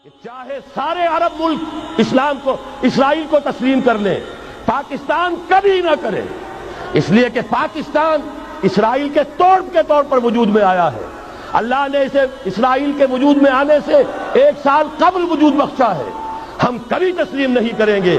کہ چاہے سارے عرب ملک اسرائیل کو تسلیم کر لیں، پاکستان کبھی نہ کرے، اس لیے کہ پاکستان اسرائیل کے توڑ کے طور پر وجود میں آیا ہے۔ اللہ نے اسے اسرائیل کے وجود میں آنے سے 1 سال قبل وجود بخشا ہے۔ ہم کبھی تسلیم نہیں کریں گے۔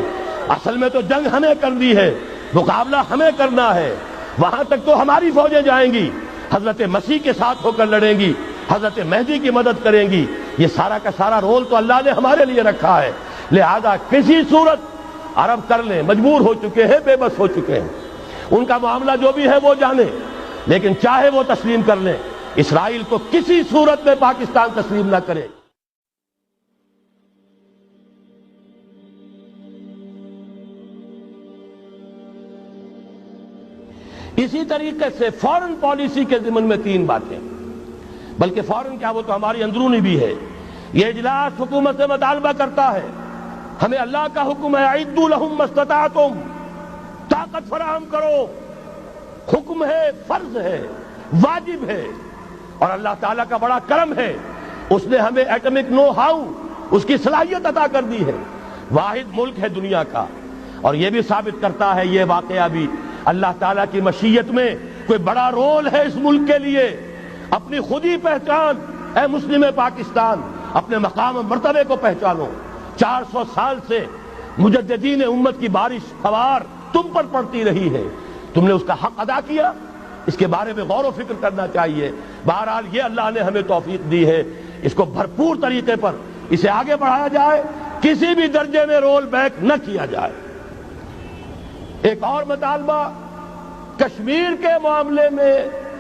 اصل میں تو جنگ ہمیں کرنی ہے، مقابلہ ہمیں کرنا ہے۔ وہاں تک تو ہماری فوجیں جائیں گی، حضرت مسیح کے ساتھ ہو کر لڑیں گی، حضرت مہدی کی مدد کریں گی۔ یہ سارا کا سارا رول تو اللہ نے ہمارے لیے رکھا ہے، لہذا کسی صورت عرب کر لیں، مجبور ہو چکے ہیں، بے بس ہو چکے ہیں، ان کا معاملہ جو بھی ہے وہ جانے، لیکن چاہے وہ تسلیم کر لیں، اسرائیل کو کسی صورت میں پاکستان تسلیم نہ کرے۔ اسی طریقے سے فورن پالیسی کے ضمن میں 3 باتیں، بلکہ فورن کیا وہ تو ہماری اندرونی بھی ہے۔ یہ اجلاس حکومت سے مطالبہ کرتا ہے، ہمیں اللہ کا حکم ہے اعدوا لهم ما استطعتم، طاقت فراہم کرو، حکم ہے، فرض ہے، واجب ہے، اور اللہ تعالیٰ کا بڑا کرم ہے، اس نے ہمیں ایٹمک نو ہاؤ، اس کی صلاحیت عطا کر دی ہے، واحد ملک ہے دنیا کا۔ اور یہ بھی ثابت کرتا ہے یہ واقعہ بھی اللہ تعالیٰ کی مشیت میں کوئی بڑا رول ہے اس ملک کے لیے۔ اپنی خودی پہچان، اے مسلم پاکستان، اپنے مقام و مرتبے کو پہچانو۔ 400 سال سے مجددین امت کی بارش فوار تم پر پڑتی رہی ہے، تم نے اس کا حق ادا کیا، اس کے بارے میں غور و فکر کرنا چاہیے۔ بہرحال یہ اللہ نے ہمیں توفیق دی ہے، اس کو بھرپور طریقے پر اسے آگے بڑھایا جائے، کسی بھی درجے میں رول بیک نہ کیا جائے۔ ایک اور مطالبہ، کشمیر کے معاملے میں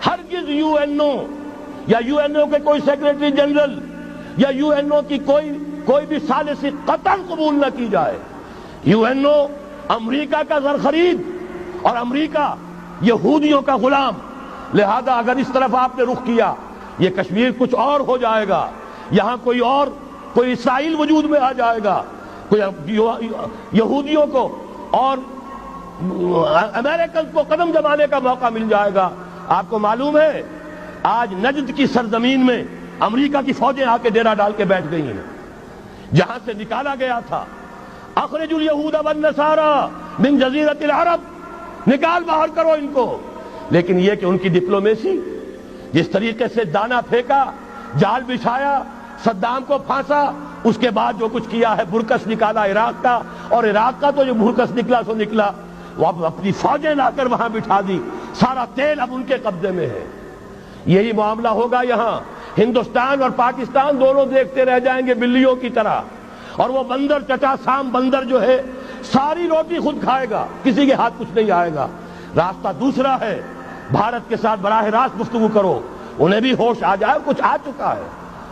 ہرگز یو این او یا یو این او کے کوئی سیکریٹری جنرل یا یو این او کی کوئی بھی ثالثی قطعاً قبول نہ کی جائے۔ یو این او امریکہ کا زر خرید اور امریکہ یہودیوں کا غلام، لہذا اگر اس طرف آپ نے رخ کیا، یہ کشمیر کچھ اور ہو جائے گا، یہاں کوئی اسرائیل وجود میں آ جائے گا، کوئی یہودیوں کو اور امریکن کو قدم جمانے کا موقع مل جائے گا۔ آپ کو معلوم ہے آج نجد کی سرزمین میں امریکہ کی فوجیں آ کے ڈیرا ڈال کے بیٹھ گئی ہیں، جہاں سے نکالا گیا تھا اخرجوا اليہود والنصارى من جزیرۃ العرب، نکال باہر کرو ان کو۔ لیکن یہ کہ ان کی ڈپلومیسی، جس طریقے سے دانا پھینکا، جال بچھایا، صدام کو پھانسا، اس کے بعد جو کچھ کیا ہے، برکس نکالا عراق کا، اور عراق کا تو جو برکس نکلا سو نکلا، وہ اپنی فوجیں لا کر وہاں بٹھا دی، سارا تیل اب ان کے قبضے میں ہے۔ یہی معاملہ ہوگا یہاں، ہندوستان اور پاکستان دونوں دیکھتے رہ جائیں گے بلیوں کی طرح، اور وہ بندر چچا سام بندر جو ہے ساری روٹی خود کھائے گا، کسی کے ہاتھ کچھ نہیں آئے گا۔ راستہ دوسرا ہے، بھارت کے ساتھ براہ راست گفتگو کرو، انہیں بھی ہوش آ جائے، کچھ آ چکا ہے،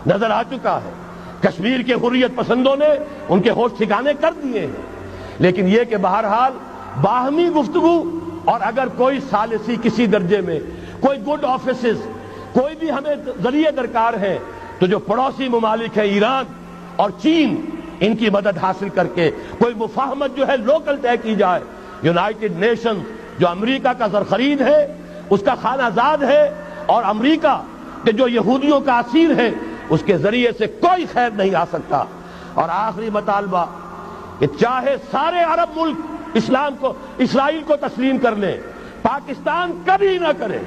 نظر آ چکا ہے، کشمیر کے حریت پسندوں نے ان کے ہوش ٹھکانے کر دیے ہیں۔ لیکن یہ کہ بہرحال باہمی گفتگو، اور اگر کوئی ثالثی کسی درجے میں، کوئی گڈ آفیسز، کوئی بھی ہمیں ذریعے درکار ہیں، تو جو پڑوسی ممالک ہیں ایران اور چین، ان کی مدد حاصل کر کے کوئی مفاہمت جو ہے لوکل طے کی جائے۔ یونائٹڈ نیشن جو امریکہ کا زر خرید ہے، اس کا خانہ زاد ہے، اور امریکہ کہ جو یہودیوں کا اسیر ہے، اس کے ذریعے سے کوئی خیر نہیں آ سکتا۔ اور آخری مطالبہ کہ چاہے سارے عرب ملک اسرائیل کو تسلیم کر لیں، پاکستان کبھی نہ کرے،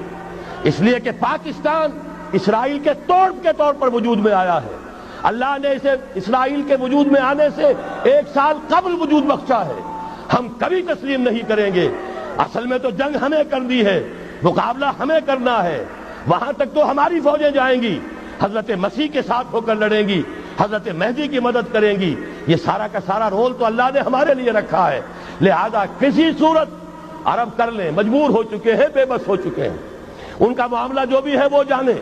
اس لیے کہ پاکستان اسرائیل کے توڑ کے طور پر وجود میں آیا ہے۔ اللہ نے اسے اسرائیل کے وجود میں آنے سے 1 سال قبل وجود بخشا ہے۔ ہم کبھی تسلیم نہیں کریں گے۔ اصل میں تو جنگ ہمیں کرنی ہے، مقابلہ ہمیں کرنا ہے۔ وہاں تک تو ہماری فوجیں جائیں گی، حضرت مسیح کے ساتھ ہو کر لڑیں گی، حضرت مہدی کی مدد کریں گی۔ یہ سارا کا سارا رول تو اللہ نے ہمارے لیے رکھا ہے، لہذا کسی صورت عرب کر لیں، مجبور ہو چکے ہیں، بے بس ہو چکے ہیں، ان کا معاملہ جو بھی ہے وہ جانے،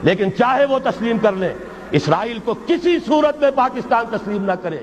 لیکن چاہے وہ تسلیم کر لیں، اسرائیل کو کسی صورت میں پاکستان تسلیم نہ کرے۔